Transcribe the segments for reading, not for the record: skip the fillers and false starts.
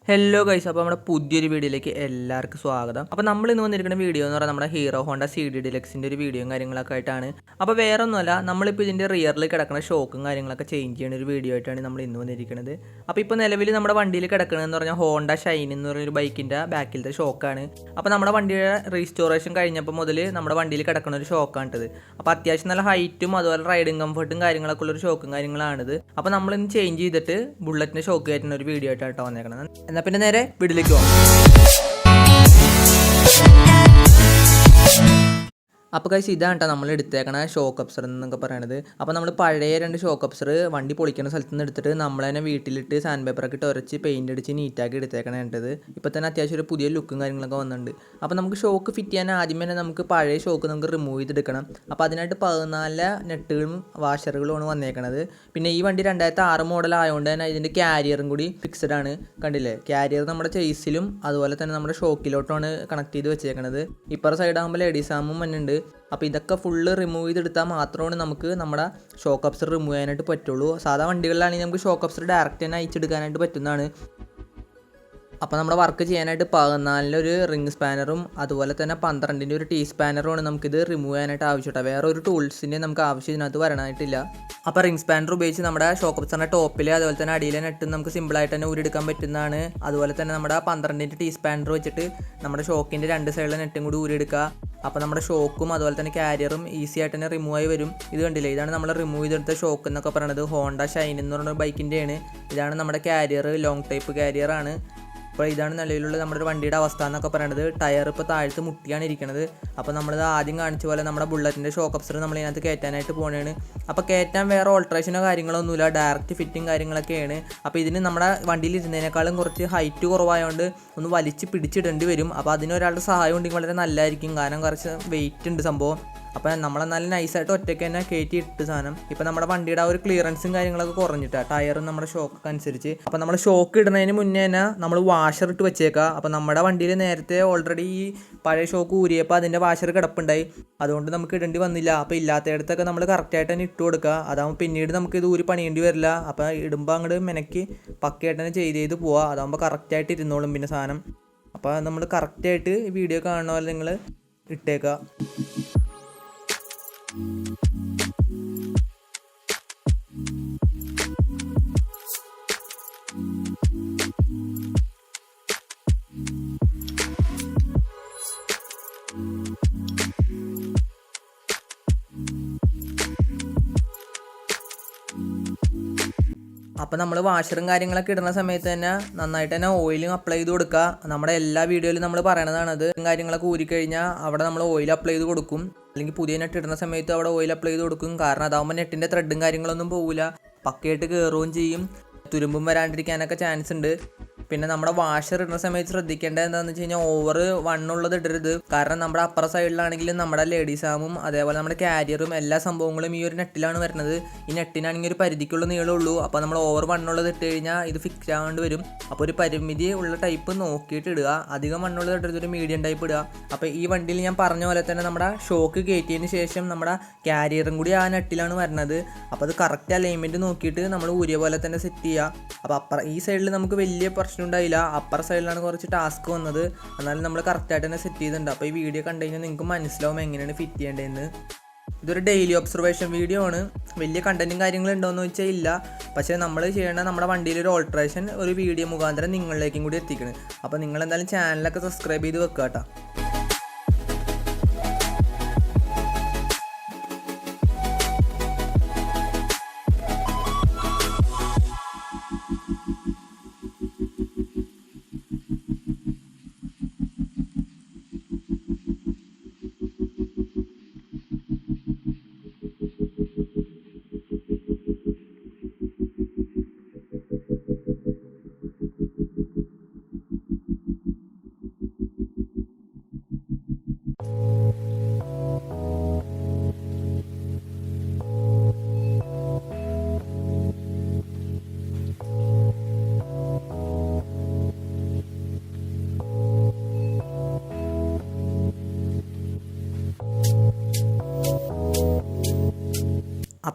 Hello guys, അപ്പോൾ നമ്മുടെ പുതിയൊരു വീഡിയോയിലേക്ക് എല്ലാവർക്കും സ്വാഗതം. അപ്പോൾ നമ്മൾ ഇന്ന് വന്നിരിക്കുന്ന വീഡിയോ എന്ന് പറഞ്ഞാൽ നമ്മുടെ ഹീറോ ഹോണ്ട CD ഡിലക്സിൻ്റെ ഒരു വീഡിയോയും കാര്യങ്ങളൊക്കെ ആയിട്ടാണ്. അപ്പോൾ വേറെ ഒന്നുമല്ല, നമ്മളിപ്പോൾ ഇതിൻ്റെ റിയറിൽ കിടക്കുന്ന ഷോക്കും കാര്യങ്ങളൊക്കെ ചേഞ്ച് ചെയ്യുന്ന ഒരു വീഡിയോ ആയിട്ടാണ് നമ്മൾ ഇന്ന് വന്നിരിക്കുന്നത്. അപ്പോൾ ഇപ്പോൾ നിലവിൽ നമ്മുടെ വണ്ടിയിൽ കിടക്കണമെന്ന് പറഞ്ഞാൽ ഹോണ്ട ഷൈൻ എന്ന് പറയുന്ന ഒരു ബൈക്കിൻ്റെ ബാക്കിലത്തെ ഷോക്കാണ്. അപ്പോൾ നമ്മുടെ വണ്ടിയുടെ റീസ്റ്റോറേഷൻ കഴിഞ്ഞപ്പോൾ മുതൽ നമ്മുടെ വണ്ടിയിൽ കിടക്കുന്ന ഒരു ഷോക്കാണിത്. അപ്പോൾ അത്യാവശ്യം നല്ല ഹൈറ്റും അതുപോലെ റൈഡിങ് കംഫർട്ടും കാര്യങ്ങളൊക്കെ ഉള്ളൊരു ഷോക്കും കാര്യങ്ങളാണിത്. അപ്പോൾ നമ്മളിന്ന് ചേഞ്ച് ചെയ്തിട്ട് ബുള്ളറ്റിൻ്റെ ഷോക്ക് കയറ്റുന്ന ഒരു വീഡിയോ ആയിട്ടാണ് വന്നേക്കുന്നത്. എന്നാൽ പിന്നെ നേരെ വീട്ടിലേക്ക് പോകാം. അപ്പോൾ കഴിച്ച് ഇതാണ് കേട്ടോ നമ്മൾ എടുത്തേക്കണ ഷോക്ക് അബ്സർ എന്നൊക്കെ പറയണത്. അപ്പോൾ നമ്മൾ പഴയ 2 ഷോക്ക് അബ്സർ വണ്ടി പൊളിക്കുന്ന സ്ഥലത്ത് നിന്ന് എടുത്തിട്ട് നമ്മൾ തന്നെ വീട്ടിലിട്ട് സാൻഡ് പേപ്പറൊക്കെ ഇട്ട് ഉരച്ച് പെയിൻ്റ് അടിച്ച് നീറ്റാക്കി എടുത്തേക്കണേണ്ടത്. ഇപ്പോൾ തന്നെ അത്യാവശ്യം ഒരു പുതിയ ലുക്കും കാര്യങ്ങളൊക്കെ വന്നിട്ടുണ്ട്. അപ്പോൾ നമുക്ക് ഷോക്ക് ഫിറ്റ് ചെയ്യാൻ ആദ്യം തന്നെ നമുക്ക് പഴയ ഷോക്ക് നമുക്ക് റിമൂവ് ചെയ്തെടുക്കണം. അപ്പോൾ അതിനായിട്ട് 14 നെട്ടുകളും വാഷറുകളുമാണ് വന്നേക്കണത്. പിന്നെ ഈ വണ്ടി 2006 മോഡൽ ആയതുകൊണ്ട് തന്നെ ഇതിൻ്റെ ക്യാരിയറും കൂടി ഫിക്സഡ് ആണ്. കണ്ടില്ലേ, ക്യാരിയർ നമ്മുടെ ചേസിലും അതുപോലെ തന്നെ നമ്മുടെ ഷോക്കിലോട്ടാണ് കണക്ട് ചെയ്ത് വെച്ചേക്കണത്. ഇപ്പുറ സൈഡ് ആകുമ്പോൾ ലേഡീസ് ആകുമ്പോൾ മഞ്ഞുണ്ട്. അപ്പോൾ ഇതൊക്കെ ഫുള്ള് റിമൂവ് ചെയ്തെടുത്താൽ മാത്രമാണ് നമുക്ക് നമ്മുടെ ഷോക്ക് അബ്സർ റിമൂവ് ചെയ്യാനായിട്ട് പറ്റുള്ളൂ. സാധാ വണ്ടികളിലാണെങ്കിൽ നമുക്ക് ഷോക്ക് അബ്സർ ഡയറക്റ്റ് തന്നെ അയച്ചെടുക്കാനായിട്ട് പറ്റുന്നതാണ്. അപ്പോൾ നമ്മുടെ വർക്ക് ചെയ്യാനായിട്ട് 14 ഒരു റിംഗ് സ്പാനറും അതുപോലെ തന്നെ 12 ഒരു ടീ സ്പാനറുമാണ് നമുക്കിത് റിമൂവ് ചെയ്യാനായിട്ട് ആവശ്യമുണ്ട്. വേറെ ഒരു ടൂൾസിൻ്റെ നമുക്ക് ആവശ്യം ഇതിനകത്ത് വരാനായിട്ടില്ല. അപ്പോൾ റിംഗ് സ്പാനർ ഉപയോഗിച്ച് നമ്മുടെ ഷോക്ക് അബ്സറിൻ്റെ ടോപ്പിൽ അതുപോലെ തന്നെ അടിയിലെ നെട്ടും നമുക്ക് സിമ്പിളായിട്ട് തന്നെ ഊരിയെടുക്കാൻ പറ്റുന്നതാണ്. അതുപോലെ തന്നെ നമ്മുടെ 12 ടീ സ്പാനർ വെച്ചിട്ട് നമ്മുടെ ഷോക്കിൻ്റെ 2 സൈഡിലെ നെറ്റും കൂടി ഊരിയെടുക്കുക. അപ്പോൾ നമ്മുടെ ഷോക്കും അതുപോലെ തന്നെ ക്യാരിയറും ഈസി ആയിട്ട് തന്നെ റിമൂവ് ആയി വരും. ഇത് കണ്ടില്ലേ, ഇതാണ് നമ്മൾ റിമൂവ് ചെയ്തെടുത്ത ഷോക്ക് എന്നൊക്കെ പറയുന്നത്. ഹോണ്ട ഷൈൻ എന്ന് പറയുന്ന ബൈക്കിൻ്റെയാണ്. ഇതാണ് നമ്മുടെ ക്യാരിയർ, ലോങ് ടൈപ്പ് ക്യാരിയറാണ്. അപ്പോൾ ഇതാണ് നിലവിലുള്ള നമ്മുടെ ഒരു വണ്ടിയുടെ അവസ്ഥ എന്നൊക്കെ പറയുന്നത്. ടയർ ഇപ്പോൾ താഴത്ത് മുട്ടിയാണ് ഇരിക്കുന്നത്. അപ്പോൾ നമ്മളിത് ആദ്യം കാണിച്ച പോലെ നമ്മുടെ ബുള്ളറ്റിൻ്റെ ഷോക്ക് അബ്സർ നമ്മൾ ഇതിനകത്ത് കയറ്റാനായിട്ട് പോവുകയാണ്. അപ്പോൾ കയറ്റാൻ വേറെ ഓൾട്രേഷനോ കാര്യങ്ങളൊന്നുമില്ല, ഡയറക്റ്റ് ഫിറ്റിംഗ് കാര്യങ്ങളൊക്കെയാണ്. അപ്പോൾ ഇതിന് നമ്മുടെ വണ്ടിയിൽ ഇരുന്നതിനേക്കാളും കുറച്ച് ഹൈറ്റ് കുറവായതുകൊണ്ട് ഒന്ന് വലിച്ച് പിടിച്ചിടേണ്ടി വരും. അപ്പോൾ അതിനൊരാളുടെ സഹായം ഉണ്ടെങ്കിൽ വളരെ നല്ലതായിരിക്കും, കാരണം കുറച്ച് വെയിറ്റ് ഉണ്ട് സംഭവം. അപ്പോൾ നമ്മളെന്നാലും നൈസായിട്ട് ഒറ്റയ്ക്ക് തന്നെ കയറ്റി ഇട്ട് സാധനം. ഇപ്പോൾ നമ്മുടെ വണ്ടിയുടെ ആ ഒരു ക്ലിയറൻസും കാര്യങ്ങളൊക്കെ കുറഞ്ഞിട്ടാണ്, ടയറും നമ്മുടെ ഷോക്കൊക്കെ അനുസരിച്ച്. അപ്പോൾ നമ്മൾ ഷോക്ക് ഇടുന്നതിന് മുന്നേ തന്നെ നമ്മൾ വാഷർ ഇട്ട് വെച്ചേക്കുക. അപ്പോൾ നമ്മുടെ വണ്ടിയിൽ നേരത്തെ ഓൾറെഡി ഈ പഴയ ഷോക്ക് ഊരിയപ്പോൾ അതിൻ്റെ വാഷർ കിടപ്പുണ്ടായി, അതുകൊണ്ട് നമുക്ക് ഇടേണ്ടി വന്നില്ല. അപ്പോൾ ഇല്ലാത്തയിടത്തൊക്കെ നമ്മൾ കറക്റ്റായിട്ട് തന്നെ ഇട്ട് കൊടുക്കുക. അതാകുമ്പോൾ പിന്നീട് നമുക്ക് ഇത് ഊരി പണിയേണ്ടി വരില്ല. അപ്പോൾ ഇടുമ്പോൾ അങ്ങോട്ട് മെനക്ക് പക്കയായിട്ട് തന്നെ ചെയ്ത് പോവുക. അതാകുമ്പോൾ കറക്റ്റായിട്ട് ഇരുന്നോളും പിന്നെ സാധനം. അപ്പോൾ നമ്മൾ കറക്റ്റായിട്ട് ഈ വീഡിയോ കാണുന്ന പോലെ നിങ്ങൾ ഇട്ടേക്കുക. അപ്പോൾ നമ്മൾ വാഷറും കാര്യങ്ങളൊക്കെ ഇടുന്ന സമയത്ത് തന്നെ നന്നായിട്ട് തന്നെ ഓയിലും അപ്ലൈ ചെയ്ത് കൊടുക്കുക. നമ്മുടെ എല്ലാ വീഡിയോയിലും നമ്മൾ പറയണതാണത്. കാര്യങ്ങളൊക്കെ ഊരിക്കഴിഞ്ഞാൽ അവിടെ നമ്മൾ ഓയിൽ അപ്ലൈ ചെയ്ത് കൊടുക്കും. അല്ലെങ്കിൽ പുതിയ നെറ്റ് ഇടുന്ന സമയത്ത് അവിടെ ഓയിൽ അപ്ലൈ ചെയ്ത് കൊടുക്കും. കാരണം അതാകുമ്പോൾ നെറ്റിൻ്റെ ത്രെഡും കാര്യങ്ങളൊന്നും പോകില്ല, പക്കയായിട്ട് കയറുകയും ചെയ്യും. തുരുമ്പും വരാണ്ടിരിക്കാനൊക്കെ ചാൻസ് ഉണ്ട്. പിന്നെ നമ്മുടെ വാഷർ ഇടുന്ന സമയത്ത് ശ്രദ്ധിക്കേണ്ടത് എന്താണെന്ന് വെച്ച് കഴിഞ്ഞാൽ ഓവർ വണ്ണുള്ളത് ഇടരുത്. കാരണം നമ്മുടെ അപ്പുറ സൈഡിലാണെങ്കിലും നമ്മുടെ ലേഡീസ് ആമും അതേപോലെ നമ്മുടെ ക്യാരിയറും എല്ലാ സംഭവങ്ങളും ഈ ഒരു നെറ്റിലാണ് വരുന്നത്. ഈ നെറ്റിനാണെങ്കിൽ ഒരു പരിധിക്കുള്ള നീളമുള്ളൂ. അപ്പോൾ നമ്മൾ ഓവർ വണ്ണുള്ളത് ഇട്ട് കഴിഞ്ഞാൽ ഇത് ഫിക്സ് ആവേണ്ടി വരും. അപ്പോൾ ഒരു പരിമിതി ഉള്ള ടൈപ്പ് നോക്കിയിട്ട് ഇടുക. അധികം വണ്ണുള്ളത് ഇട്ടത് ഒരു മീഡിയം ടൈപ്പ് ഇടുക. അപ്പോൾ ഈ വണ്ടിയിൽ ഞാൻ പറഞ്ഞ പോലെ തന്നെ നമ്മുടെ ഷോക്ക് കയറ്റിയതിന് ശേഷം നമ്മുടെ ക്യാരിയറും കൂടി ആ നെറ്റിലാണ് വരുന്നത്. അപ്പോൾ അത് കറക്റ്റ് അലൈൻമെൻറ്റ് നോക്കിയിട്ട് നമ്മൾ ഊരിയ പോലെ തന്നെ സെറ്റ് ചെയ്യുക. അപ്പോൾ ഈ സൈഡിൽ നമുക്ക് വലിയ പ്രശ്നം ഉണ്ടായില്ല, അപ്പർ സൈഡിലാണ് കുറച്ച് ടാസ്ക് വന്നത്. എന്നാലും നമ്മൾ കറക്റ്റായിട്ട് തന്നെ സെറ്റ് ചെയ്തിട്ടുണ്ട്. അപ്പോൾ ഈ വീഡിയോ കണ്ടു കഴിഞ്ഞാൽ നിങ്ങൾക്ക് മനസ്സിലാവും എങ്ങനെയാണ് ഫിറ്റ് ചെയ്യേണ്ടതെന്ന്. ഇതൊരു ഡെയിലി ഒബ്സർവേഷൻ വീഡിയോ ആണ്. വലിയ കണ്ടൻറ്റും കാര്യങ്ങളും ഉണ്ടോയെന്ന് വെച്ചാൽ ഇല്ല. പക്ഷേ നമ്മൾ ചെയ്യണ നമ്മുടെ വണ്ടിയിലൊരു ഓൾട്രേഷൻ ഒരു വീഡിയോ മുഖാന്തരം നിങ്ങളിലേക്കും കൂടി എത്തിക്കണം. അപ്പോൾ നിങ്ങളെന്തായാലും ചാനലൊക്കെ സബ്സ്ക്രൈബ് ചെയ്ത് വെക്കുക കേട്ടോ.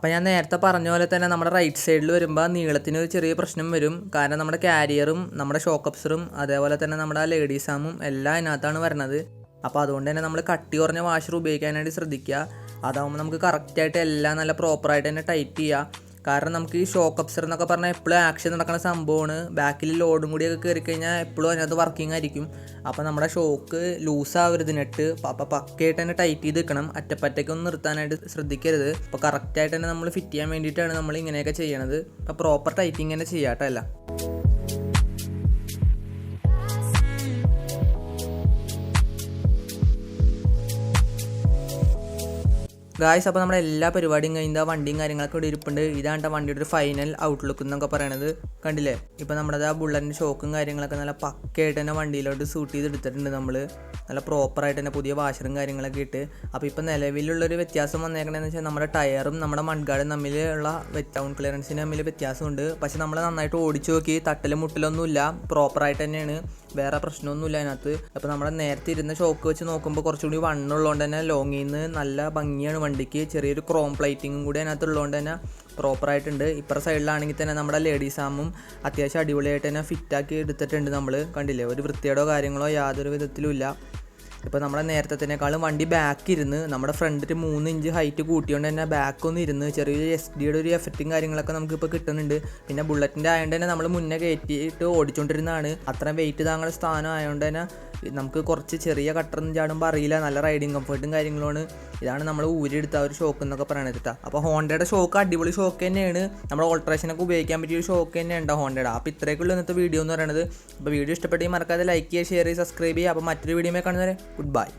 അപ്പോൾ ഞാൻ നേരത്തെ പറഞ്ഞ പോലെ തന്നെ നമ്മുടെ റൈറ്റ് സൈഡിൽ വരുമ്പോൾ നീളത്തിന് ഒരു ചെറിയ പ്രശ്നം വരും. കാരണം നമ്മുടെ കാരിയറും നമ്മുടെ ഷോക്ക് അബ്സറും അതേപോലെ തന്നെ നമ്മുടെ ലേഡീസ് ആമും എല്ലാം അതിനകത്താണ് വരുന്നത്. അപ്പോൾ അതുകൊണ്ട് തന്നെ നമ്മൾ കട്ടി കുറഞ്ഞ വാഷർ ഉപയോഗിക്കാനായിട്ട് ശ്രദ്ധിക്കുക. അതാകുമ്പോൾ നമുക്ക് കറക്റ്റായിട്ട് എല്ലാം നല്ല പ്രോപ്പറായിട്ട് തന്നെ ടൈറ്റ് ചെയ്യുക. കാരണം നമുക്ക് ഈ ഷോക്ക് അബ്സർ എന്നൊക്കെ പറഞ്ഞാൽ എപ്പോഴും ആക്ഷൻ നടക്കുന്ന സംഭവമാണ്. ബാക്കിൽ ലോഡും കൂടിയൊക്കെ കയറി കഴിഞ്ഞാൽ എപ്പോഴും അതിനകത്ത് വർക്കിംഗ് ആയിരിക്കും. അപ്പോൾ നമ്മുടെ ഷോക്ക് ലൂസാവരുത്, നെറ്റ് അപ്പോൾ പക്കയായിട്ട് തന്നെ ടൈറ്റ് ചെയ്ത് വെക്കണം. അറ്റപ്പറ്റയ്ക്കൊന്നും നിർത്താനായിട്ട് ശ്രദ്ധിക്കരുത്. അപ്പോൾ കറക്റ്റായിട്ട് തന്നെ നമ്മൾ ഫിറ്റ് ചെയ്യാൻ വേണ്ടിയിട്ടാണ് നമ്മൾ ഇങ്ങനെയൊക്കെ ചെയ്യണത്. അപ്പോൾ പ്രോപ്പർ ടൈറ്റിങ് തന്നെ ചെയ്യാട്ടല്ല. ഗായ്സ്, അപ്പോൾ നമ്മുടെ എല്ലാ പരിപാടിയും കഴിഞ്ഞാൽ വണ്ടിയും കാര്യങ്ങളൊക്കെ ഇവിടെ ഇരിപ്പുണ്ട്. ഇതാണ് വണ്ടിയുടെ ഒരു ഫൈനൽ ഔട്ട്ലുക്ക് എന്നൊക്കെ പറയണത്. കണ്ടില്ലേ, ഇപ്പോൾ നമ്മുടെ ആ ബുള്ളറ്റിൻ്റെ ഷോക്കും കാര്യങ്ങളൊക്കെ നല്ല പക്കയായിട്ട് തന്നെ വണ്ടിയിലോട്ട് സൂട്ട് ചെയ്തെടുത്തിട്ടുണ്ട്. നമ്മൾ നല്ല പ്രോപ്പറായിട്ട് തന്നെ പുതിയ വാഷറും കാര്യങ്ങളൊക്കെ ഇട്ട്. അപ്പോൾ ഇപ്പോൾ നിലവിലുള്ളൊരു വ്യത്യാസം വന്നേക്കണമെന്ന് വെച്ചാൽ നമ്മുടെ ടയറും നമ്മുടെ മഡ്ഗാർഡും തമ്മിലുള്ള ഗ്രൗണ്ട് ക്ലിയറൻസിന് തമ്മിൽ വ്യത്യാസമുണ്ട്. പക്ഷെ നമ്മൾ നന്നായിട്ട് ഓടിച്ചു നോക്കി, തട്ടലും മുട്ടലൊന്നുമില്ല, പ്രോപ്പറായിട്ട് തന്നെയാണ്, വേറെ പ്രശ്നമൊന്നുമില്ല അതിനകത്ത്. അപ്പോൾ നമ്മുടെ നേരത്തെ ഇരുന്ന ഷോക്ക് വെച്ച് നോക്കുമ്പോൾ കുറച്ചുകൂടി വണ്ണുള്ളതുകൊണ്ട് തന്നെ ലോങ്ങിൽ നിന്ന് നല്ല ഭംഗിയാണ് വണ്ടിക്ക്. ചെറിയൊരു ക്രോം പ്ലേറ്റിങ്ങും കൂടി അതിനകത്ത് ഉള്ളതുകൊണ്ട് തന്നെ പ്രോപ്പറായിട്ടുണ്ട്. ഇപ്പുറത്തെ സൈഡിലാണെങ്കിൽ തന്നെ നമ്മുടെ ലേഡീസ് ആമും അത്യാവശ്യം അടിപൊളിയായിട്ട് തന്നെ ഫിറ്റാക്കി എടുത്തിട്ടുണ്ട്. നമ്മൾ കണ്ടില്ലേ, ഒരു വൃത്തിയോടോ കാര്യങ്ങളോ യാതൊരു വിധത്തിലും ഇല്ല. ഇപ്പോൾ നമ്മുടെ നേരത്തേക്കാളും വണ്ടി ബാക്ക് ഇരുന്ന് നമ്മുടെ ഫ്രണ്ടിൽ 3 ഇഞ്ച് ഹൈറ്റ് കൂട്ടിയോണ്ട് തന്നെ ബാക്കൊന്ന് ഇരുന്ന് ചെറിയൊരു SD-യുടെ ഒരു എഫക്റ്റും കാര്യങ്ങളൊക്കെ നമുക്കിപ്പോൾ കിട്ടുന്നുണ്ട്. പിന്നെ ബുള്ളറ്റിൻ്റെ ആയതുകൊണ്ട് തന്നെ നമ്മൾ മുന്നേ കയറ്റിയിട്ട് ഓടിച്ചുകൊണ്ടിരുന്നതാണ്. അത്രയും വെയിറ്റ് താങ്കളുടെ സ്ഥാനം ആയതുകൊണ്ട് തന്നെ നമുക്ക് കുറച്ച് ചെറിയ കട്ടറൊന്നും ചാടുമ്പോൾ അറിയില്ല, നല്ല റൈഡിങ് കംഫർട്ടും കാര്യങ്ങളുമാണ്. ഇതാണ് നമ്മൾ ഊരിയെടുത്ത ഒരു ഷോക്ക് എന്നൊക്കെ പറയണത് കേട്ടോ. അപ്പോൾ ഹോണ്ടയുടെ ഷോക്ക് അടിപൊളി ഷോക്ക് തന്നെയാണ്, നമ്മുടെ ഓൾട്രേഷനൊക്കെ ഉപയോഗിക്കാൻ പറ്റിയ ഒരു ഷോക്ക് തന്നെയുണ്ട് ഹോണ്ടയുടെ. അപ്പോൾ ഇത്രയൊക്കെയുള്ള ഇന്നത്തെ വീഡിയോ എന്ന് പറയുന്നത്. അപ്പോൾ വീഡിയോ ഇഷ്ടപ്പെട്ടെങ്കിൽ മറക്കാതെ ലൈക്ക് ചെയ്യുക, ഷെയർ ചെയ്യുക, സബ്സ്ക്രൈബ് ചെയ്യുക. അപ്പോൾ മറ്റൊരു വീഡിയോ കാണുന്നവരെ ഗുഡ് ബൈ.